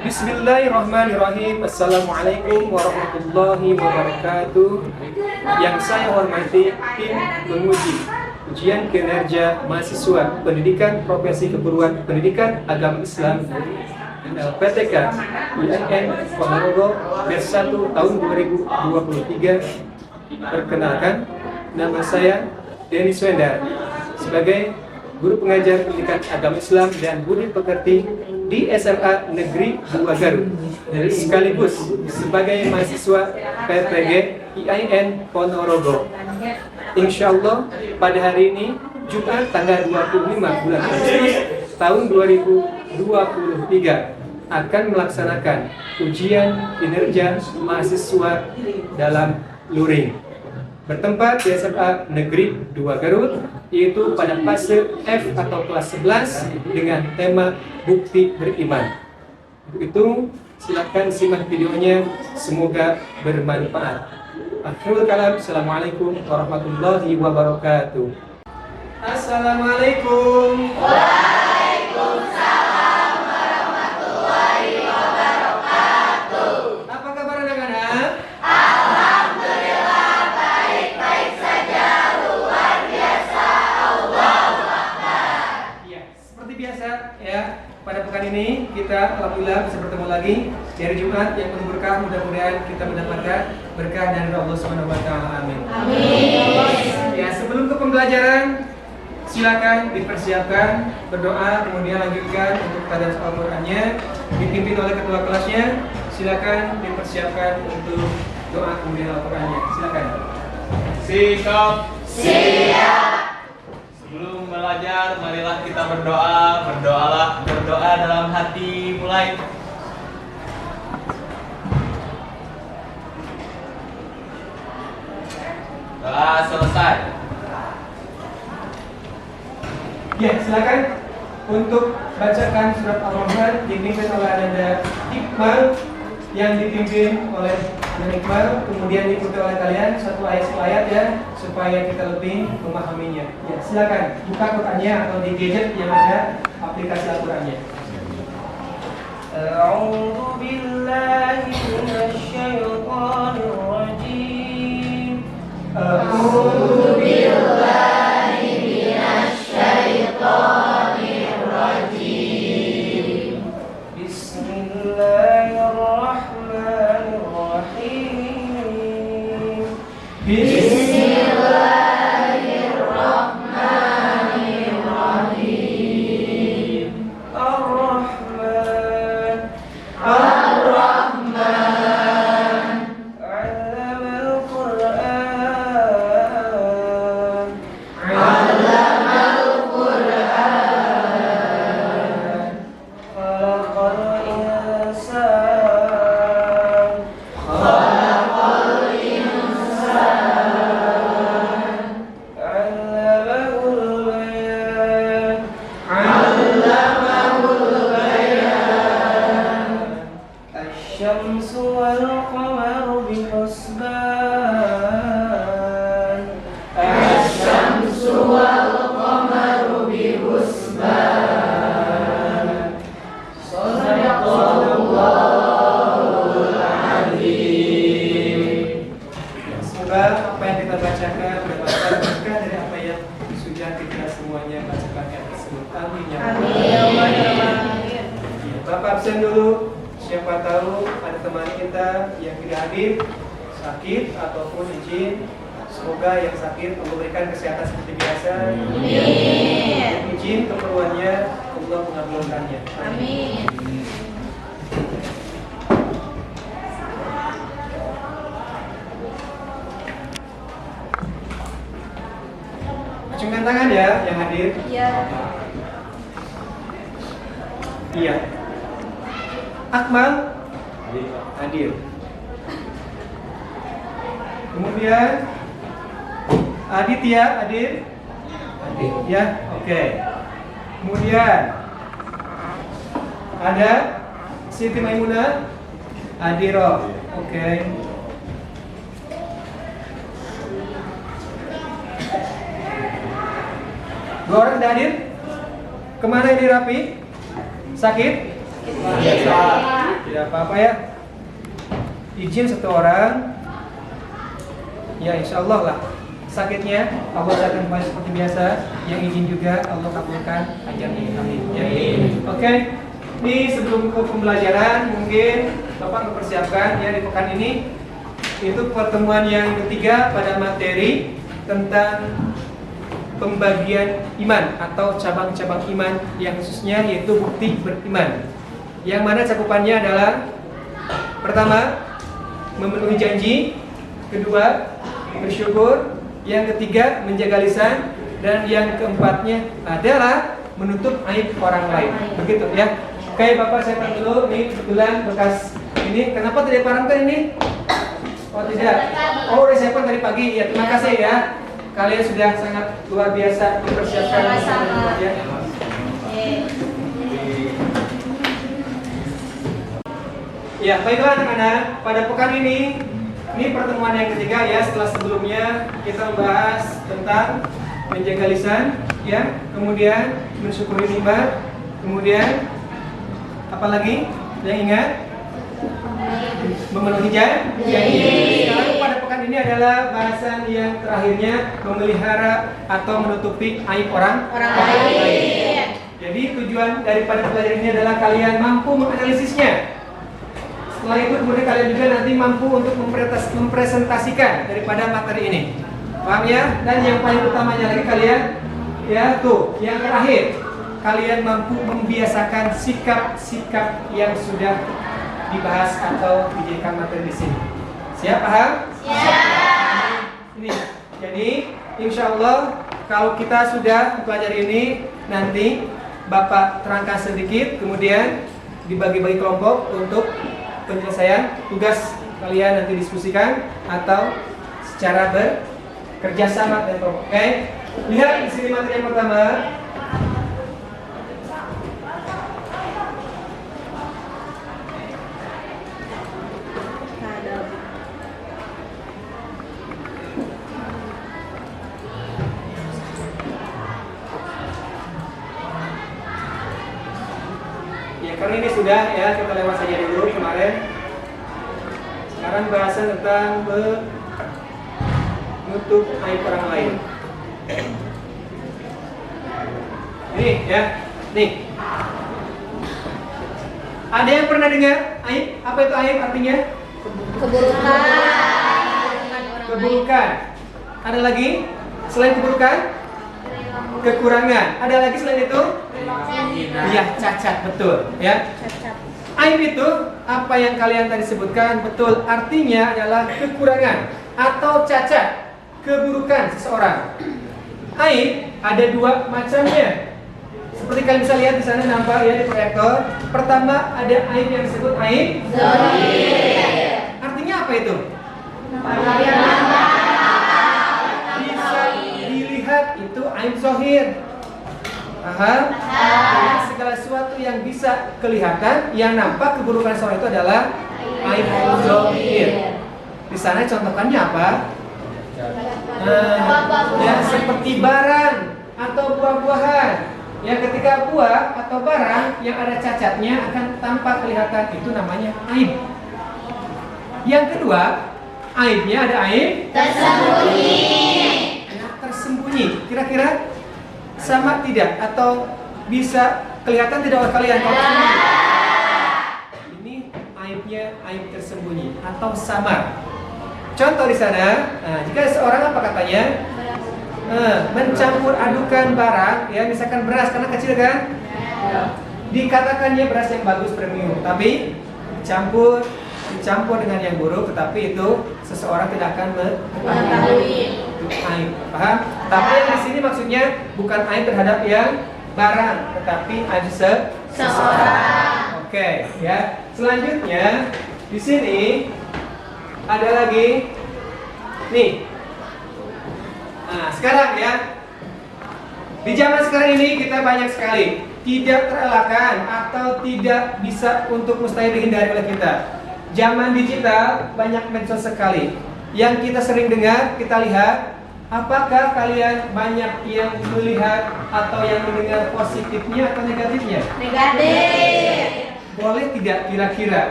Bismillahirrahmanirrahim. Assalamualaikum warahmatullahi wabarakatuh. Yang saya hormati tim penguji ujian kinerja mahasiswa pendidikan profesi keguruan pendidikan agama Islam PTK IAIN Ponorogo batch 1 tahun 2023. Perkenalkan, nama saya Denny Swenda sebagai guru pengajar pendidikan agama Islam dan budi pekerti di SMA Negeri 2 Garut, sekaligus sebagai mahasiswa PPG IAIN Ponorogo. Insya Allah pada hari ini Jumat tanggal 25 bulan Agustus tahun 2023 akan melaksanakan ujian kinerja mahasiswa dalam luring bertempat di SMA Negeri 2 Garut, yaitu pada fase F atau kelas 11 dengan tema bukti beriman. Untuk itu, silakan simak videonya, semoga bermanfaat. Akhirul kalam, assalamualaikum warahmatullahi wabarakatuh. Assalamualaikum. Waalaikumsalam warahmatullahi wabarakatuh. Apa kabar anak-anak? Alhamdulillah baik-baik saja, luar biasa. Allahu Akbar. Ya, seperti biasa ya, pada pekan ini kita alhamdulillah bisa bertemu lagi di hari Jumat yang penuh berkah. Mudah-mudahan kita mendapatkan berkah dari Allah Subhanahu wa taala. Amin. Amin. Ya, sebelum ke pembelajaran silakan dipersiapkan berdoa, kemudian lanjutkan untuk tadarus Al-Qur'annya dipimpin oleh ketua kelasnya. Silakan dipersiapkan untuk doa kemudian Al-Qur'annya. Silakan. Sikap. Siap. Sebelum belajar, marilah kita berdoa. Berdoa dalam hati. Mulai. Doa selesai. Ya, silakan untuk bacakan surat Al-Rahman dipimpin oleh Anda Iqbal, yang dipimpin oleh Anda Iqbal, kemudian diikuti oleh kalian satu ayat ya, supaya kita lebih memahaminya. Ya, silakan buka Qurannya atau di gadget yang ada aplikasi Al-Qurannya. A'udzu billahi minasyaitonir rajim. A'udzu billahi minasyaitonir rajim. Bismillahirrahmanirrahim. Bismillahirrahmanirrahim. Ar-Rahman. Ar-Rahman. 'allamal Qur'an. 'allamal Qur'an. Khalaqal insan. Khalaqal insan. 'allamahul bayan. 'allamahul bayan. Asy-syamsu wal qamaru bihusban. Asy-syamsu wal qamaru bihusban. Shadaqallahul azim. Semoga apa yang kita bacakan bermanfaat berkah dari apa yang sudah kita semuanya bacakan tersebut. Amin ya rabbal alamin. Ya, Bapak absen dulu. Siapa tahu ada teman kita yang tidak hadir, sakit ataupun izin. Semoga yang sakit Allah berikan kesehatan seperti biasa. Amin. Izin keperluannya Allah mengabulkannya. Amin. Acungkan tangan ya yang hadir. Ya. Iya. Akmal hadir. Kemudian Aditya hadir. Hadir ya. Oke. Kemudian ada Siti Maimunah hadir. Oke. Dua orang tidak hadir? Kemana ini Rapi? Sakit? Biasa. Tidak apa-apa ya. Izin satu orang. Ya insya Allah lah. Sakitnya Allah akan kembali seperti biasa. Yang izin juga Allah kabulkan ajarnya. Amin. Ya. Oke. Ini sebelum ke pembelajaran mungkin Bapak mempersiapkan ya di pekan ini itu pertemuan yang ketiga pada materi tentang pembagian iman atau cabang-cabang iman yang khususnya yaitu bukti beriman. Yang mana cakupannya adalah pertama memenuhi janji, kedua bersyukur, yang ketiga menjaga lisan, dan yang keempatnya adalah menutup aib orang lain. Begitu ya. Oke Bapak saya tahu dulu, ini kebetulan bekas ini. Kenapa tidak diparamkan ini? Oh tidak. Oh udah siapkan tadi pagi. Ya terima kasih ya. Kalian sudah sangat luar biasa mempersiapkan ya. Ya baiklah anak-anak. Pada pekan ini pertemuan yang ketiga ya. Setelah sebelumnya kita membahas tentang menjaga lisan, ya. Kemudian mensyukuri nikmat. Kemudian apalagi yang ingat? Memenuhi janji. Sekarang pada pekan ini adalah bahasan yang terakhirnya memelihara atau menutupi aib orang lain. Jadi tujuan daripada pelajaran ini adalah kalian mampu menganalisisnya. Setelah itu kemudian kalian juga nanti mampu untuk mempresentasikan daripada materi ini. Paham ya? Dan yang paling utamanya lagi kalian ya tuh yang terakhir, kalian mampu membiasakan sikap-sikap yang sudah dibahas atau dijadikan materi di sini. Siap paham? Siap. Ini. Jadi insya Allah kalau kita sudah mempelajari ini nanti Bapak terangkan sedikit, kemudian dibagi-bagi kelompok untuk penyelesaian tugas kalian nanti diskusikan atau secara bekerja sama dengan kelompok. Oke? Lihat di sini materi yang pertama. Karena ini sudah ya, kita lewat saja dulu kemarin. Sekarang bahasan tentang menutup aib orang lain. Ini ya, nih. Ada yang pernah dengar aib? Apa itu aib artinya? Keburukan. Ada lagi selain keburukan? Kekurangan. Ada lagi selain itu? Iya, cacat, betul ya. Aib itu apa yang kalian tadi sebutkan betul, artinya adalah kekurangan atau cacat, keburukan seseorang. Aib ada dua macamnya. Seperti kalian bisa lihat di sana nampak ya di proyektor. Pertama ada aib yang disebut aib zahir. Artinya apa itu? Bisa dilihat itu aib zahir. Paham? Segala sesuatu yang bisa kelihatan, yang nampak keburukan seorang itu adalah aib zahir. Di sana contohkannya apa? Ya seperti barang atau buah-buahan. Ya ketika buah atau barang yang ada cacatnya akan tampak kelihatan, itu namanya aib. Yang kedua, aibnya ada aib tersembunyi. Kira-kira sama tidak atau bisa kelihatan tidak oleh kalian? Ini aibnya aib tersembunyi atau samar. Contoh di sana, jika seorang apa katanya mencampur adukan barang, ya misalkan beras karena kecil kan, dikatakannya beras yang bagus premium, tapi dicampur dengan yang buruk, tetapi itu seseorang tidak akan mengetahui aib. Paham? Tapi yang di sini maksudnya bukan aib terhadap yang barang, tetapi aib seseorang. Oke, ya. Selanjutnya di sini ada lagi nih. Nah, sekarang ya. Di zaman sekarang ini kita banyak sekali tidak terelakkan atau tidak bisa untuk mustahil dihindari oleh kita. Zaman digital banyak medsos sekali. Yang kita sering dengar, kita lihat. Apakah kalian banyak yang melihat atau yang mendengar positifnya atau negatifnya? Negatif. boleh tidak kira-kira?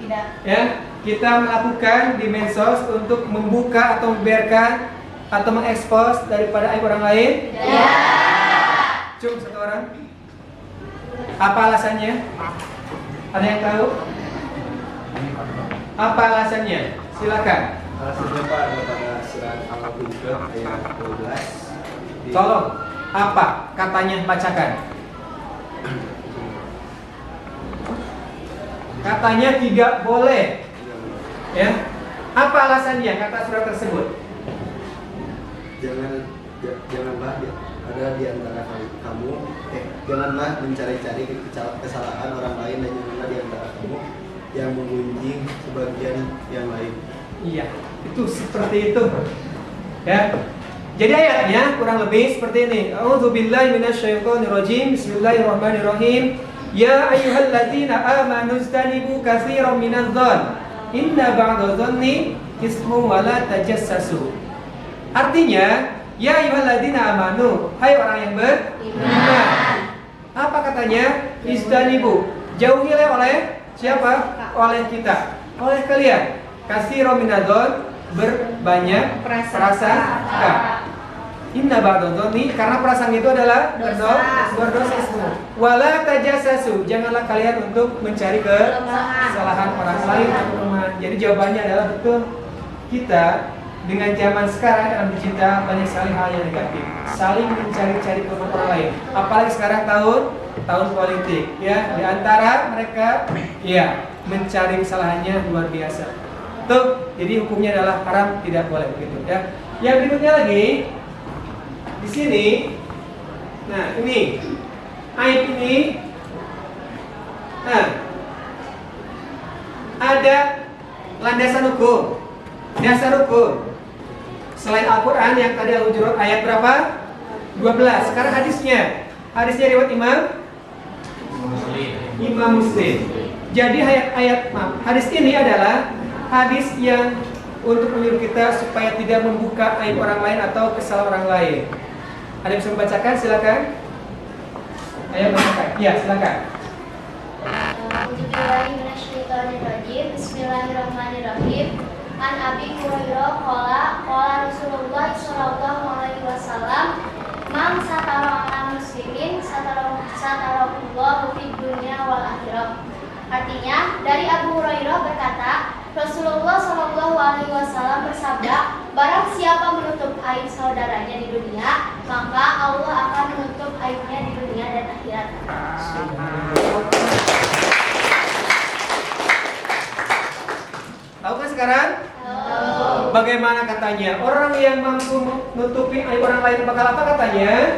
Tidak. Ya, kita melakukan di medsos untuk membuka atau membiarkan atau mengekspos daripada aib orang lain? Ya. Cuma satu orang. Apa alasannya? Ada yang tahu? Apa alasannya? Silakan. Alasannya Pak ada pada surat Al-Hujurat ayat 12. Tolong. Apa katanya? Bacakan. Katanya tidak boleh. Ya. Apa alasannya kata surat tersebut? Janganlah ada di antara kamu janganlah mencari-cari kesalahan orang lain dan janganlah di antara kamu yang menggunjing sebagian yang lain. Iya, itu seperti itu. Ya. Jadi ayatnya kurang lebih seperti ini. A'udzubillahi minasyaitonirrajim. Bismillahirrahmanirrahim. Ya ayyuhalladzina amanu istanibu katsiran minadh-dhon. Inna ba'dadh-dhanni ismu wa la tajassasu. Artinya, ya ayyuhalladzina amanu, hai orang yang beriman. Apa katanya? Istanibu. Jauhilah oleh siapa? Oleh kita. Oleh kalian. Katsiran minadh-dhon, berbanyak prasangka. Inna ba'dadh-dhanni, karena prasangka itu adalah berdosa semua. Wala tajassasu, janganlah kalian untuk mencari kesalahan orang lain atau kelemahan. Jadi jawabannya adalah betul. Kita dengan zaman sekarang dalam digital banyak sekali hal yang negatif, saling mencari-cari kelemahan orang lain. Apalagi sekarang tahun politik, ya, di antara mereka, ya, mencari kesalahannya luar biasa. Tuh, jadi hukumnya adalah haram, tidak boleh begitu, ya. Yang berikutnya lagi di sini, nah ini aib ini, nah ada landasan hukum, dasar hukum. Selain Al-Quran yang tadi Al-Hujurat ayat berapa? 12. Sekarang hadisnya riwayat Imam Muslim. Jadi hadis ini adalah hadis yang untuk menyuruh kita supaya tidak membuka aib orang lain atau kesalahan orang lain. Ada yang bisa membacakan? Silakan. Ayo bacakan. Ya, silakan. Bismillahirrahmanirrahim. An Abi Hurairah qala Rasulullah sallallahu alaihi wasallam man satara ala muslimin satarallahu fid dunya wal akhirah. Artinya, dari Abu Hurairah berkata, Rasulullah sallallahu alaihi wasallam bersabda, barang siapa menutup aib saudaranya di dunia, maka Allah akan menutup aibnya di dunia dan akhirat. Tahu kan sekarang? Bagaimana katanya? Orang yang mampu menutupi aib orang lain bakal apa katanya?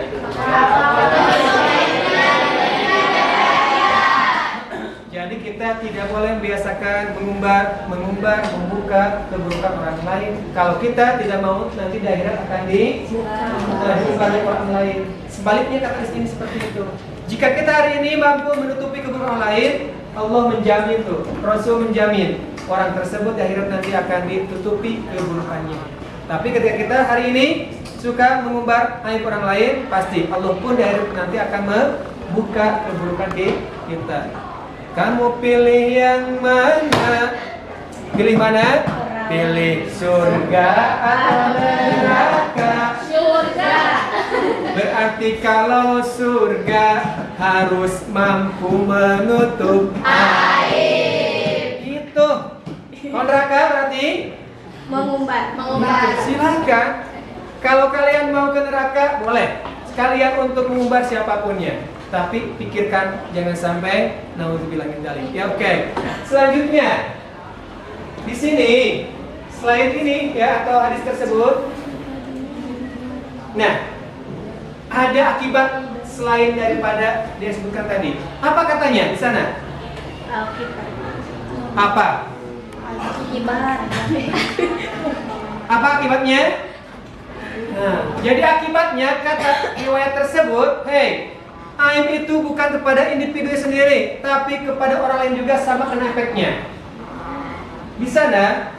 Jadi kita tidak boleh membiasakan membuka keburukan orang lain. Kalau kita tidak mau, nanti di akhirat akan dibuka oleh orang lain. Sebaliknya kata ini seperti itu. Jika kita hari ini mampu menutupi keburukan orang lain, Allah menjamin tuh, Rasul menjamin orang tersebut di akhirat nanti akan ditutupi keburukannya. Tapi ketika kita hari ini suka mengumbar aib orang lain, pasti Allah pun di akhirat nanti akan membuka keburukan kita. Kamu pilih yang mana? Pilih mana? Pilih surga atau neraka? Surga. Berarti kalau surga harus mampu menutup aib. Itu. Kalau neraka berarti Mengumbar. silakan. Kalau kalian mau ke neraka, boleh. Sekalian untuk mengumbar siapapunnya. Tapi pikirkan jangan sampai naudzubillah min dzalik. Ya, oke. Selanjutnya di sini selain ini ya atau hadis tersebut, nah ada akibat selain daripada dia sebutkan tadi. Apa katanya di sana? Apa? Apa akibatnya? Nah, jadi akibatnya kata riwayat tersebut, hey, aib itu bukan kepada individu sendiri, tapi kepada orang lain juga sama kena efeknya. Di sana,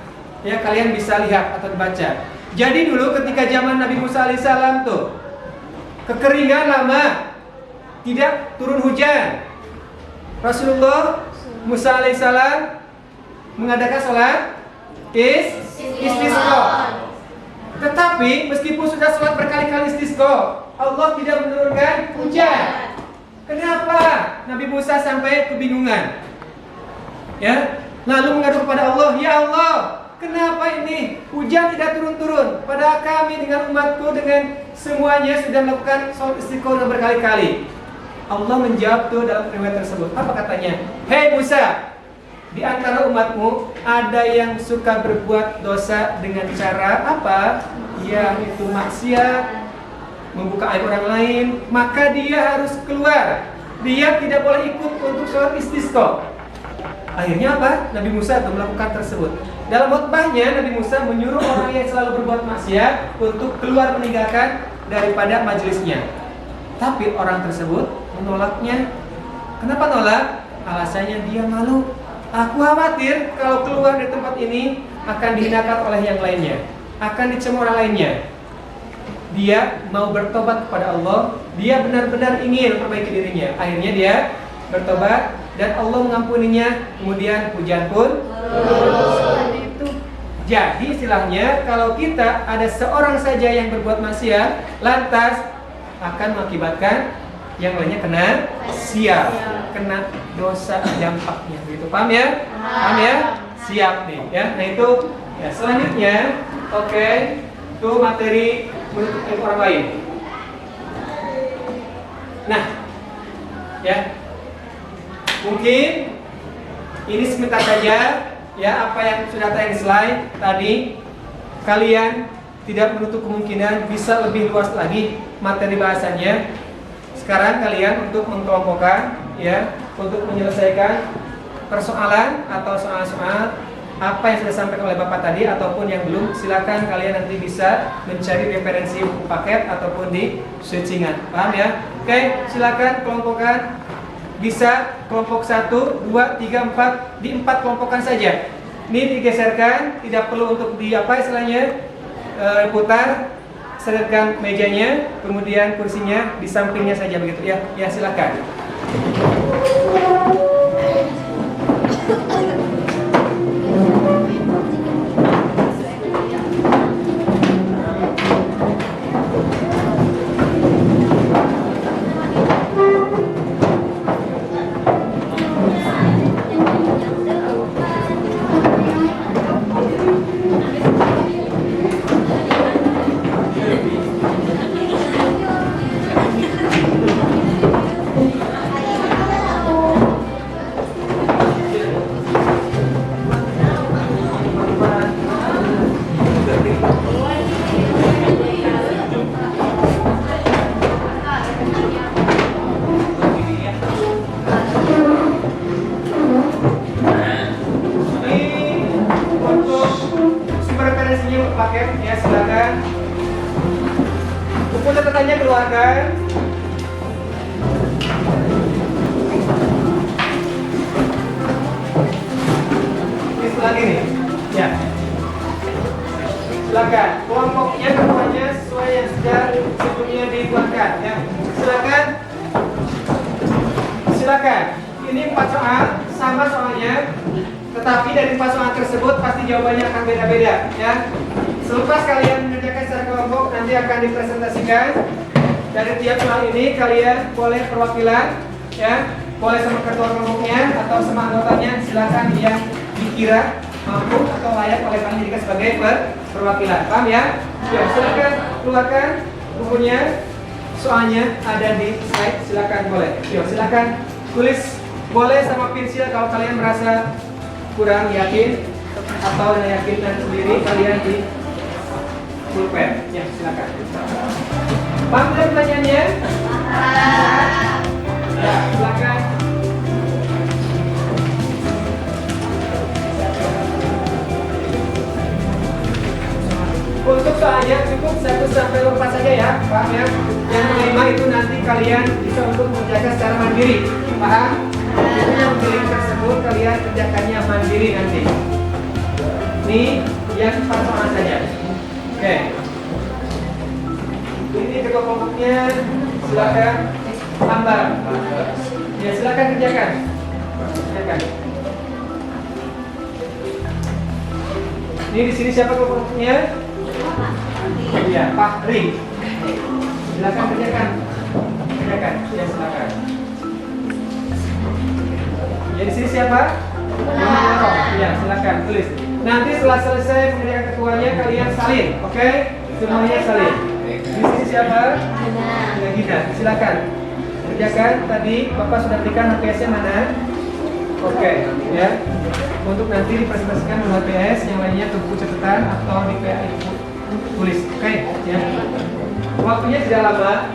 ya kalian bisa lihat atau baca. Jadi dulu ketika zaman Nabi Musa alaihissalam tuh, kekeringan lama, tidak turun hujan. Rasulullah Musa alaihissalam mengadakan sholat istisqa. Tetapi meskipun sudah sholat berkali-kali istisqa, Allah tidak menurunkan hujan. Kenapa Nabi Musa sampai kebingungan? Ya, lalu mengadu kepada Allah, ya Allah, kenapa ini hujan tidak turun-turun? Padahal kami dengan umatku dengan semuanya sudah melakukan sholat istisqa berkali-kali. Allah menjawab tuh dalam riwayat tersebut. Apa katanya? Hei Musa, di antara umatmu ada yang suka berbuat dosa dengan cara apa? Yang itu maksiat, membuka aib orang lain, maka dia harus keluar. Dia tidak boleh ikut untuk sholat istisqa. Akhirnya apa? Nabi Musa itu melakukan tersebut. Dalam khutbahnya Nabi Musa menyuruh orang yang selalu berbuat maksiat untuk keluar meninggalkan daripada majelisnya. Tapi orang tersebut menolaknya. Kenapa nolak? Alasannya dia malu. Aku khawatir kalau keluar dari tempat ini akan dihinakan oleh yang lainnya, akan dicemooh orang lainnya. Dia mau bertobat kepada Allah. Dia benar-benar ingin memperbaiki dirinya. Akhirnya dia bertobat dan Allah mengampuninya. Kemudian hujan pun seperti itu. Jadi istilahnya kalau kita ada seorang saja yang berbuat maksiat, lantas akan mengakibatkan yang lainnya kena siap, kena dosa dampaknya. Begitu, paham ya? Paham ya? Siap nih ya. Nah itu ya, selanjutnya oke, itu materi menuntut ilmu orang lain. Nah, ya. Mungkin ini sebentar saja ya apa yang sudah tayang di slide tadi. Kalian tidak menutup kemungkinan bisa lebih luas lagi materi bahasannya. Sekarang kalian untuk mengkelompokkan ya, untuk menyelesaikan persoalan atau soal-soal apa yang sudah disampaikan oleh Bapak tadi ataupun yang belum, silakan kalian nanti bisa mencari referensi buku paket ataupun di searchingan. Paham ya? Oke, silakan kelompokkan. Bisa kelompok 1, 2, 3, 4, di 4 kelompokan saja. Ini digeserkan, tidak perlu untuk di apa istilahnya putar. Sederhanakan mejanya, kemudian kursinya di sampingnya saja begitu ya. Ya silakan. Paket ya, silakan. Buku catatannya keluarkan. Ini lagi nih. Ya. Silakan. Kelompoknya kelompoknya sesuai yang sudah sebelumnya dibuatkan ya. Silakan. Silakan. Ini 4 soal, sama soalnya. Tetapi dari 4 soal tersebut pasti jawabannya akan beda-beda ya. Selepas kalian mengerjakan secara kelompok, nanti akan dipresentasikan. Dari tiap soal ini kalian boleh perwakilan ya, boleh sama ketua kelompoknya atau sama anggotanya, silakan yang dikira mampu atau layak oleh kalian jadikan sebagai perwakilan. Paham ya? Ya, silakan keluarkan bukunya. Soalnya ada di slide, silakan boleh. Yuk, silakan tulis boleh sama pensil kalau kalian merasa kurang yakin atau yakinkan sendiri kalian di pulpen. Ya, silakan. Paham tidak pertanyaannya? Ya, silakan. Untuk soalnya cukup 1 sampai 4 saja ya, paham ya? Yang 5 itu nanti kalian bisa untuk mengerjakan secara mandiri, paham? Itu yang link tersebut kalian kerjakannya mandiri nanti. Ini yang 4 soal saja. Oke. Ini ketua kelompoknya, silakan tambah. Ya silakan kerjakan. Silakan. Ini di sini siapa kelompoknya? Iya, Fahri. Silakan kerjakan. Kerjakan. Ya, silakan. Ya, di sini siapa? Ya, silakan tulis. Nanti setelah selesai mengerjakan ketuanya kalian salin, oke? Semuanya salin. Di sini siapa? Ya, Gina. Silakan. Kerjakan tadi Bapak sudah berikan HPS-nya mana? Oke, ya. Untuk nanti dipresentasikan di HPS, yang lainnya ke buku catatan atau di PA ibu tulis. Oke, ya. Waktunya tidak lama.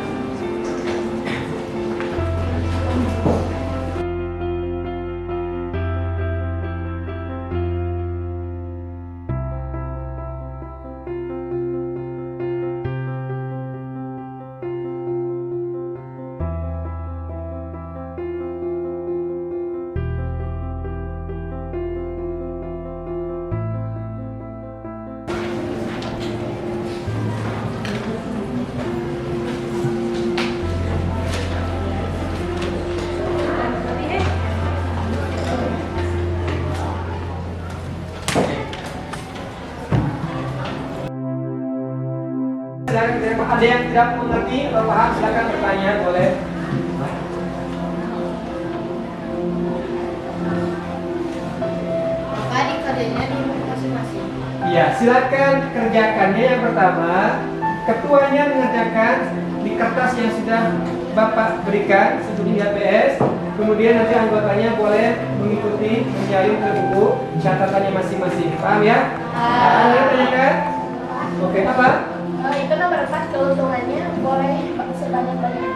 Ada yang tidak mengerti atau paham, silakan bertanya, boleh. Maka dikerjainnya di masing-masing. Iya, silakan kerjakannya. Yang pertama, ketuanya mengerjakan di kertas yang sudah Bapak berikan sebelum di HPS. Kemudian nanti anggotanya boleh mengikuti menjalin ke buku catatannya masing-masing. Paham ya? Paham ya, tanyakan? Oke, apa? Itu nomor 4 keuntungannya boleh sebanyak-banyak.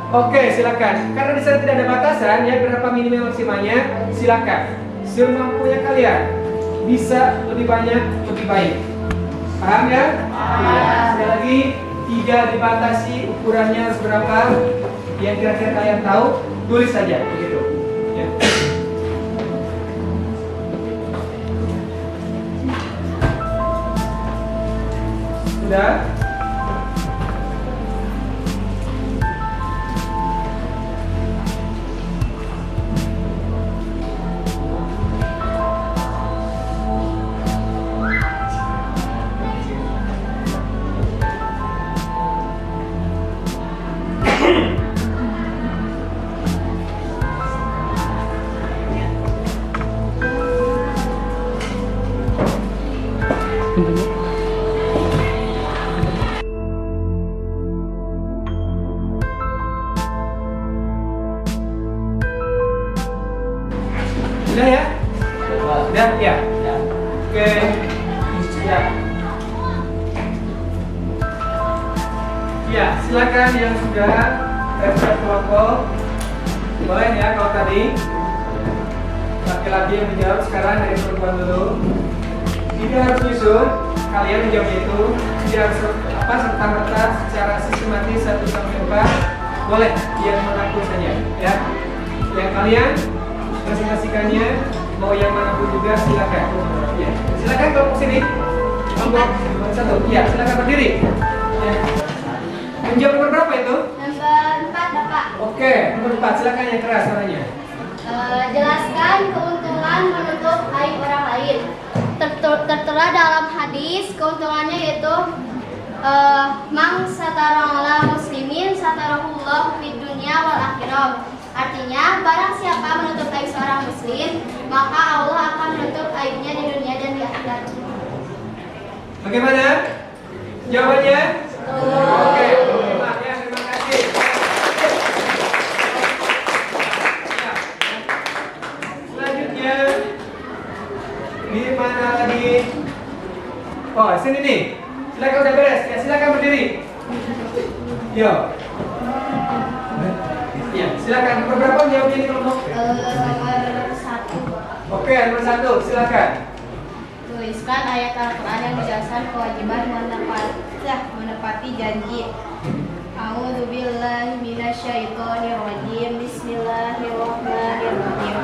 Oke, silakan. Karena di sana tidak ada batasan ya berapa minimal maksimalnya, silakan. Semampunya kalian. Bisa lebih banyak, lebih baik. Paham ya? Iya. Sekali lagi, tidak dibatasi ukurannya harus berapa. Yang kira-kira kalian tahu, tulis saja begitu. Ya. Sudah? Sudah ya? Sudah ya? Oke. Ya. Ya, silakan yang sudah siap kelompok. Boleh ya kalau tadi laki-laki yang menjawab, sekarang dari perempuan dulu. Tidak harus nyusun, kalian menjawab itu tidak harus serta-merta secara sistematis 1 sampai 4. Boleh yang mengaku saja ya. Yang kalian presentasikannya mau yang manapun juga silakan. Ya. Silakan kelompok sini. Kelompok 1. Ya, silakan berdiri. Ya. Menjawab nomor berapa itu? Nomor 4, Bapak. Oke, nomor 4. Silakan yang keras suaranya. Jelaskan keuntungan menutup aib orang lain. Tertera dalam hadis, keuntungannya yaitu mang satarallahu muslimin satarahullahu fid dunya wal akhirah. Artinya, barang siapa menutup aib seorang muslim, maka Allah akan menutup aibnya di dunia dan di akhirat. Bagaimana? Jawabannya? Oke, terima kasih. Ya. Selanjutnya, di mana lagi? Oh, sini nih. Silakan udah beres. Ya, silakan berdiri. Yo. Ya, silakan. Nomor berapa jawabnya ini kelompok? Nomor 1. Oke, nomor 1. Silakan. Tuliskan ayat Al-Quran yang menjelaskan kewajiban menepati janji. A'udzubillahi minasyaitonirrajim. Bismillahirrahmanirrahim.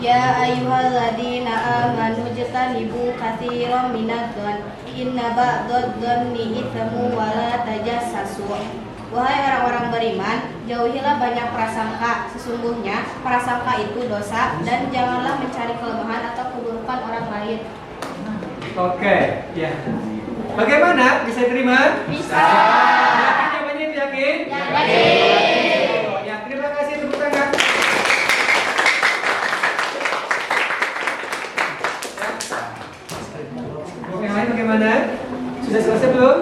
Ya ayyuhalladzina amanu jtanibu katsiran minadh-dhon inna ba'dadh-dhonni itsmu wa la tajassasu. Wahai orang-orang beriman, jauhilah banyak prasangka. Sesungguhnya prasangka itu dosa, dan janganlah mencari kelemahan atau keburukan orang lain. Oke, ya. Bagaimana? Bisa terima? Bisa. Yakin jawabannya itu yakin? Yakin. Ya, terima kasih tepuk tangan. Untuk yang lain bagaimana? Sudah selesai belum?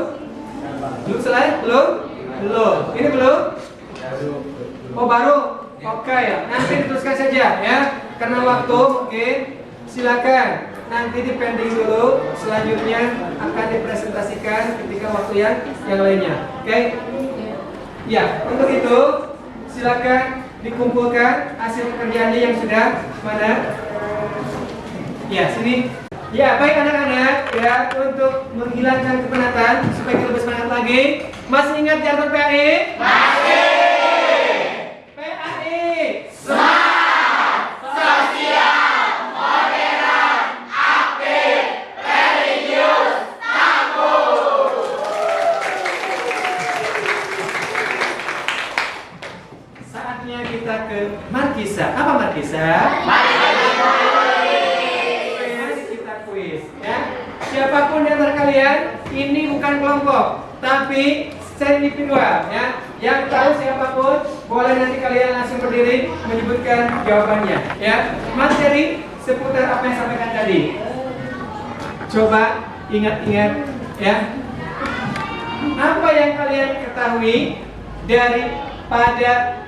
Belum selesai? Belum? Belum. Ini belum? Oh baru? Oke ya. Nanti diteruskan saja ya. Karena waktu mungkin silakan. Nanti dipending dulu. Selanjutnya akan dipresentasikan ketika waktu yang lainnya. Oke? Ya. Untuk itu silakan dikumpulkan hasil pekerjaannya yang sudah mana? Ya sini. Ya, baik anak-anak, ya untuk menghilangkan kepenatan supaya kita lebih semangat lagi. Masih ingat jargon PAE? Masih. PAE. Smart, sosial, modern, aktif, religius, tangguh. Saatnya kita ke Markisa. Apa Markisa? Ya. Siapapun di antara kalian, ini bukan kelompok, tapi set individual ya. Yang tahu siapapun, boleh nanti kalian langsung berdiri menyebutkan jawabannya ya. Materi seputar apa yang sampaikan tadi. Coba ingat-ingat ya. Apa yang kalian ketahui daripada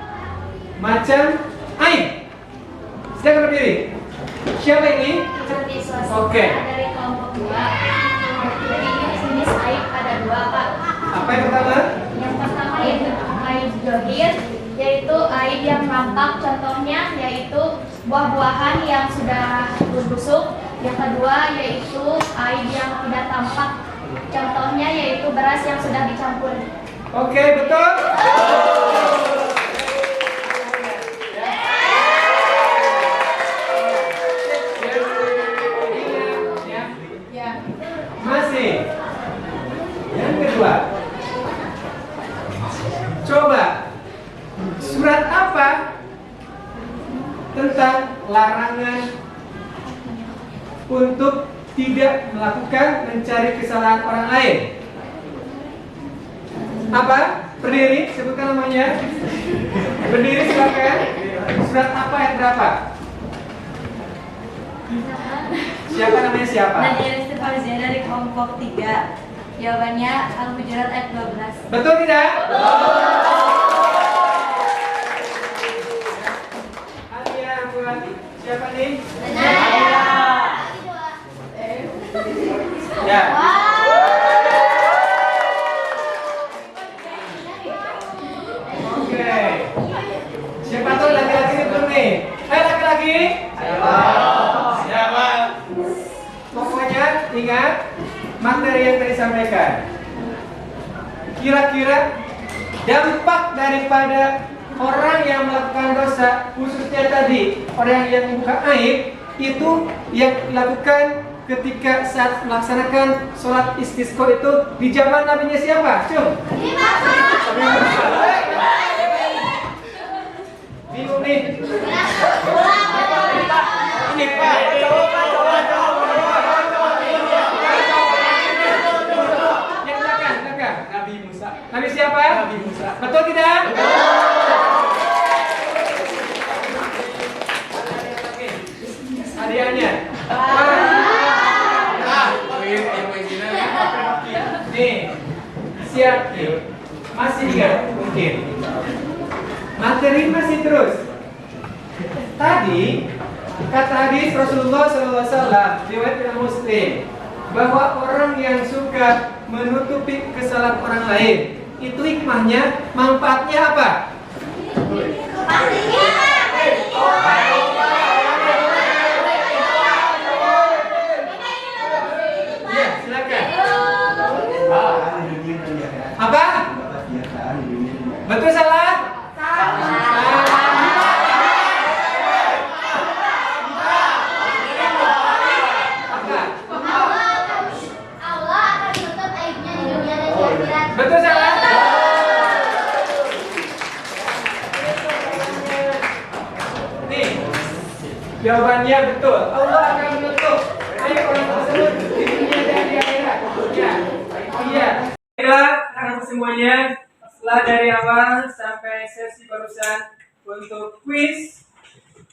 macam air? Silakan berdiri. Siapa ini? Oke. Dari kelompok 2. Jadi jenis air ada 2, Pak. Apa yang pertama? Yang pertama yaitu air johir, yaitu air yang nampak, contohnya yaitu buah-buahan yang sudah busuk. Yang kedua yaitu air yang tidak tampak, contohnya yaitu beras yang sudah dicampur. Oke, betul. Masih. Yang kedua. Coba surat apa tentang larangan untuk tidak melakukan mencari kesalahan orang lain? Apa? Berdiri, sebutkan namanya. Berdiri silakan. Surat apa ayat berapa? Siapa namanya siapa? Nadia Resti Fauzia dari kelompok 3. Jawabannya Al-Hujurat ayat 12. Betul tidak? Adia, buat siapa nih? Ya. Oke. Siapa tuh laki-laki itu nih? Laki-laki? Siapa? Pokoknya ingat materi yang tadi sampaikan. Kira-kira dampak daripada orang yang melakukan dosa, khususnya tadi orang yang membuka aib, itu yang dilakukan ketika saat melaksanakan sholat istisqa itu di zaman nabinya siapa? Cum? Bingung nih. Ini Pak. Nabi siapa? Nabi Musa. Betul tidak? Hadiahnya. Nih, siap nih. Masih ingat mungkin. Materi masih terus. Tadi kata hadis Rasulullah SAW riwayat Imam Muslim bahwa orang yang suka menutupi kesalahan orang lain itu hikmahnya, manfaatnya apa? Ya, silakan. Apa? Betul salah? Betul salah? Nih, jawabannya betul. Allah akan menutup aib orang tersebut di dunia Iya. Baiklah, anak semuanya, setelah dari awal sampai sesi barusan untuk quiz,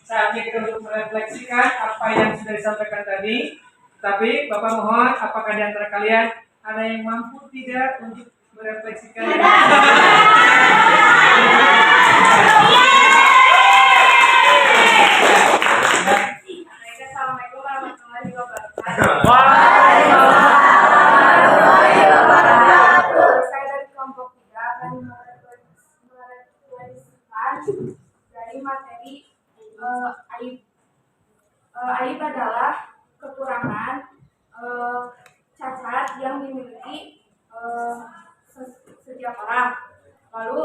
saatnya kita untuk merefleksikan apa yang sudah disampaikan tadi. Tapi Bapak mohon, apakah di antara kalian ada yang mampu tidak untuk merefleksikan? Assalamualaikum warahmatullahi wabarakatuh. Saya dari kelompok 3 akan merefleksikan dari materi aib. Aib adalah kekurangan, cacat yang dimiliki setiap orang. Lalu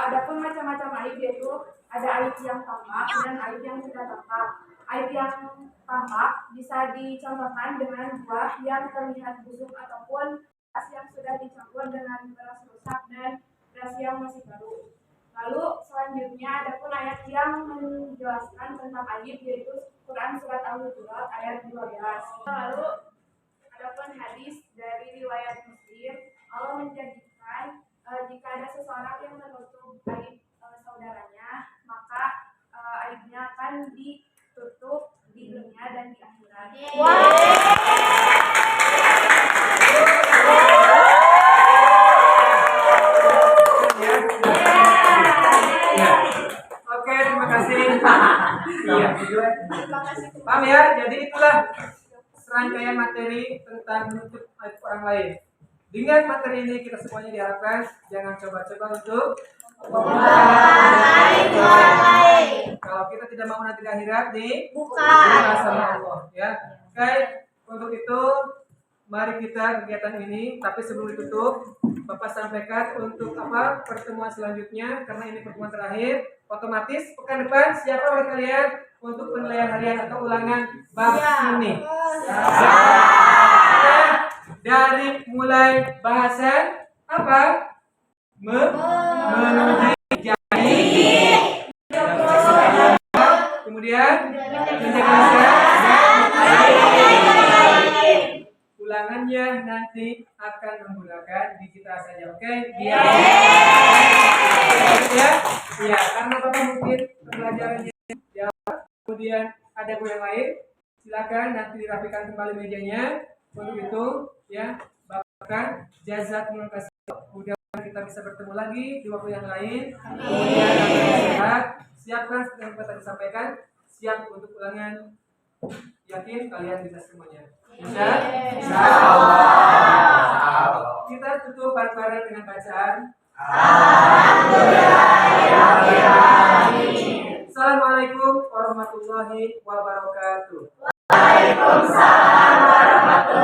adapun macam-macam aib yaitu ada aib yang tampak dan aib yang tidak tampak. Aib yang tampak bisa dicontohkan dengan buah yang terlihat busuk ataupun beras yang sudah dicampur dengan beras rusak dan beras yang masih baru. Lalu selanjutnya adapun ayat yang menjelaskan tentang aib yaitu Quran surat Al-Hujurat ayat 12. Lalu adapun hadis dari riwayat Muslim, Allah menjadikan jika ada seseorang yang menutup aib saudaranya, maka aibnya akan ditutup di dunia dan di akhirat. Oke, terima kasih. Iya, paham ya? Jadi itulah serangkaian materi tentang menutup aib orang lain. Dengan materi ini kita semuanya diharapkan jangan coba-coba untuk kalau kita tidak mau nanti di akhirat bukan sama Allah ya. Oke, untuk itu mari kita kegiatan ini, tapi sebelum ditutup Bapak sampaikan untuk apa pertemuan selanjutnya karena ini pertemuan terakhir. Otomatis pekan depan siapa oleh kalian untuk penilaian harian atau ulangan bab ini? Dari mulai bahasan apa? Menuju jadi. Kemudian ulangannya nanti akan menggunakan digital saja, oke? Biar ya, karena Bapak mungkin pembelajarannya jauh, kemudian ada yang lain, silakan nanti dirapikan kembali mejanya. Untuk itu, ya, Bapak jazakumullah khairan. Mudah-mudahan kita bisa bertemu lagi di waktu yang lain. Kemudian sehat, siapkan seperti yang tadi disampaikan, siap untuk ulangan. Yakin kalian bisa semuanya. Insya Allah. Kita tutup bareng-bareng dengan bacaan. Assalamualaikum warahmatullahi wabarakatuh. Waalaikumsalam warahmatullahi wabarakatuh.